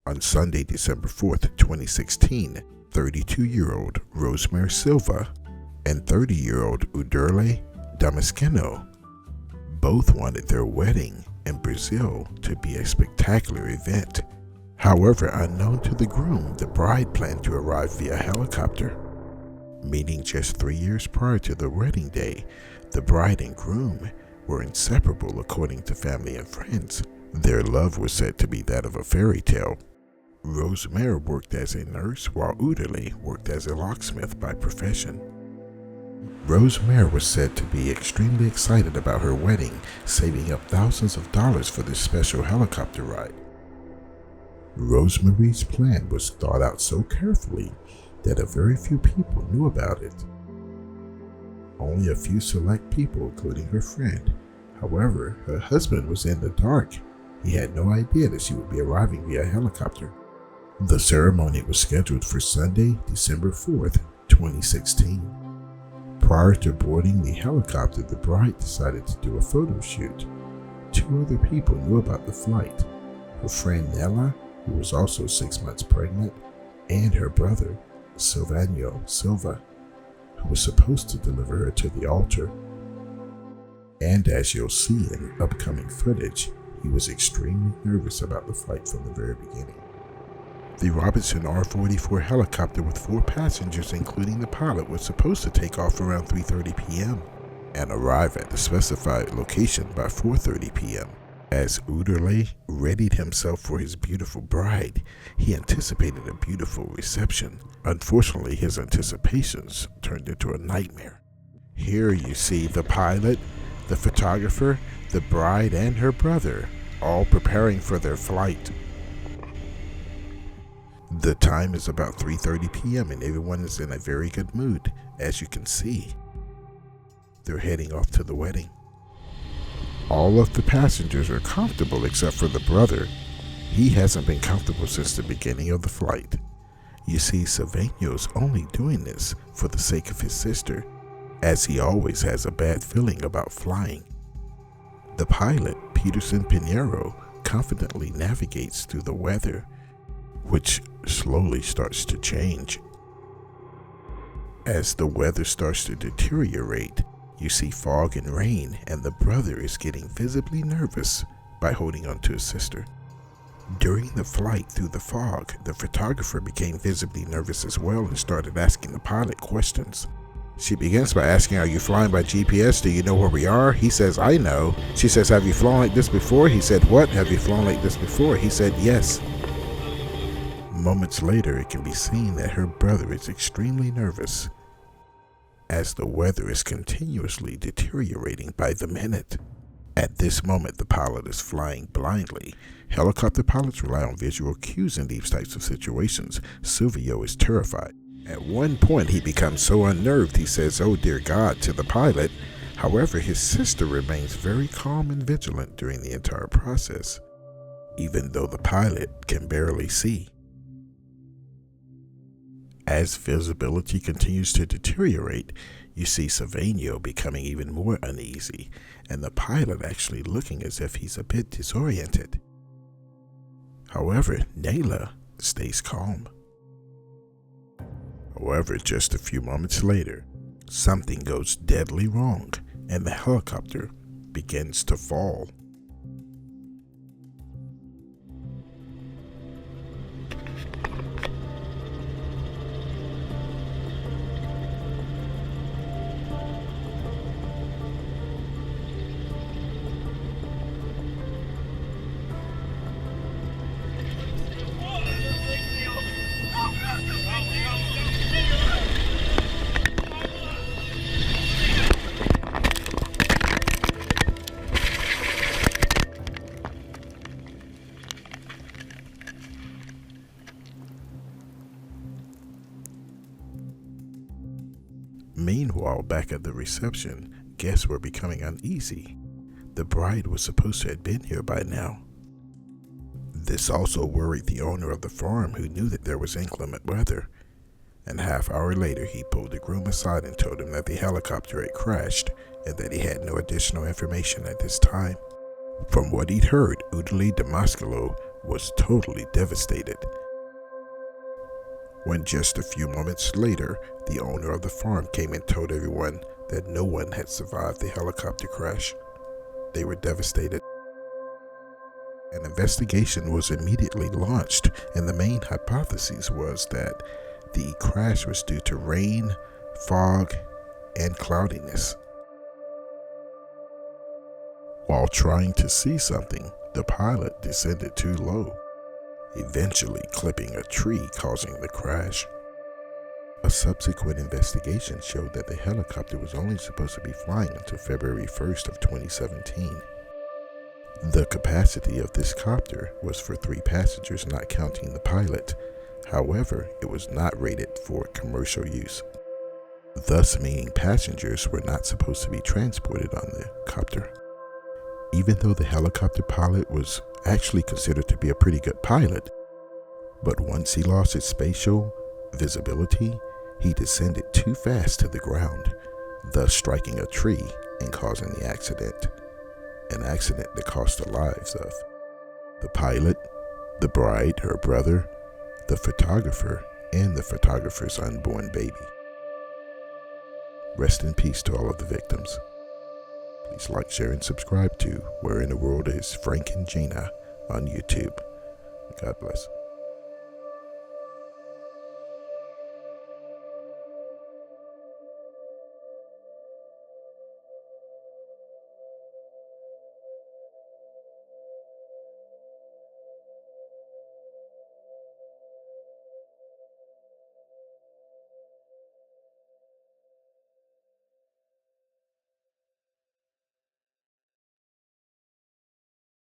On Sunday, December 4th, 2016, 32-year-old Rosemere Silva and 30-year-old Udurle Damasceno both wanted their wedding in Brazil to be a spectacular event. However, unknown to the groom, the bride planned to arrive via helicopter. Meaning just 3 years prior to the wedding day, the bride and groom were inseparable according to family and friends. Their love was said to be that of a fairy tale. Rosemere worked as a nurse while Udurle worked as a locksmith by profession. Rosemere was said to be extremely excited about her wedding, saving up thousands of dollars for this special helicopter ride. Rosemary's plan was thought out so carefully that a very few people knew about it. Only a few select people, including her friend. However, her husband was in the dark. He had no idea that she would be arriving via helicopter. The ceremony was scheduled for Sunday, December 4th, 2016. Prior to boarding the helicopter, the bride decided to do a photo shoot. 2 other people knew about the flight. Her friend Nella, who was also 6 months pregnant, and her brother, Silvano Silva, who was supposed to deliver her to the altar. And as you'll see in upcoming footage, he was extremely nervous about the flight from the very beginning. The Robinson R-44 helicopter with 4 passengers, including the pilot, was supposed to take off around 3:30 p.m. and arrive at the specified location by 4:30 p.m. As Udurle readied himself for his beautiful bride, he anticipated a beautiful reception. Unfortunately, his anticipations turned into a nightmare. Here you see the pilot, the photographer, the bride, and her brother, all preparing for their flight. The time is about 3:30 p.m. and everyone is in a very good mood. As you can see, they're heading off to the wedding. All of the passengers are comfortable except for the brother. He hasn't been comfortable since the beginning of the flight. You see, Silvano's only doing this for the sake of his sister, as he always has a bad feeling about flying. The pilot, Peterson Pinheiro, confidently navigates through the weather, which slowly starts to change. As the weather starts to deteriorate, you see fog and rain, and the brother is getting visibly nervous by holding on to his sister. During the flight through the fog, the photographer became visibly nervous as well and started asking the pilot questions. She begins by asking, "Are you flying by GPS? Do you know where we are?" He says, "I know." She says, "Have you flown like this before?" He said, "What? Have you flown like this before?" He said, "Yes." Moments later, it can be seen that her brother is extremely nervous as the weather is continuously deteriorating by the minute. At this moment, the pilot is flying blindly. Helicopter pilots rely on visual cues in these types of situations. Silvio is terrified. At one point, he becomes so unnerved, he says, "Oh dear God," to the pilot. However, his sister remains very calm and vigilant during the entire process, even though the pilot can barely see. As visibility continues to deteriorate, you see Silvano becoming even more uneasy, and the pilot actually looking as if he's a bit disoriented. However, Nayla stays calm. However, just a few moments later, something goes deadly wrong, and the helicopter begins to fall. Meanwhile, back at the reception, guests were becoming uneasy. The bride was supposed to have been here by now. This also worried the owner of the farm, who knew that there was inclement weather. And a half-hour later, he pulled the groom aside and told him that the helicopter had crashed and that he had no additional information at this time. From what he'd heard, Udurle Damasceno was totally devastated. When just a few moments later, the owner of the farm came and told everyone that no one had survived the helicopter crash, they were devastated. An investigation was immediately launched, and the main hypothesis was that the crash was due to rain, fog, and cloudiness. While trying to see something, the pilot descended too low, eventually clipping a tree, causing the crash. A subsequent investigation showed that the helicopter was only supposed to be flying until February 1st of 2017. The capacity of this copter was for 3 passengers, not counting the pilot. However, it was not rated for commercial use, thus meaning passengers were not supposed to be transported on the copter. Even though the helicopter pilot was actually considered to be a pretty good pilot, but once he lost his spatial visibility, he descended too fast to the ground, thus striking a tree and causing the accident. An accident that cost the lives of the pilot, the bride, her brother, the photographer, and the photographer's unborn baby. Rest in peace to all of the victims. Please like, share, and subscribe to Where in the World is Frank and Gina on YouTube. God bless.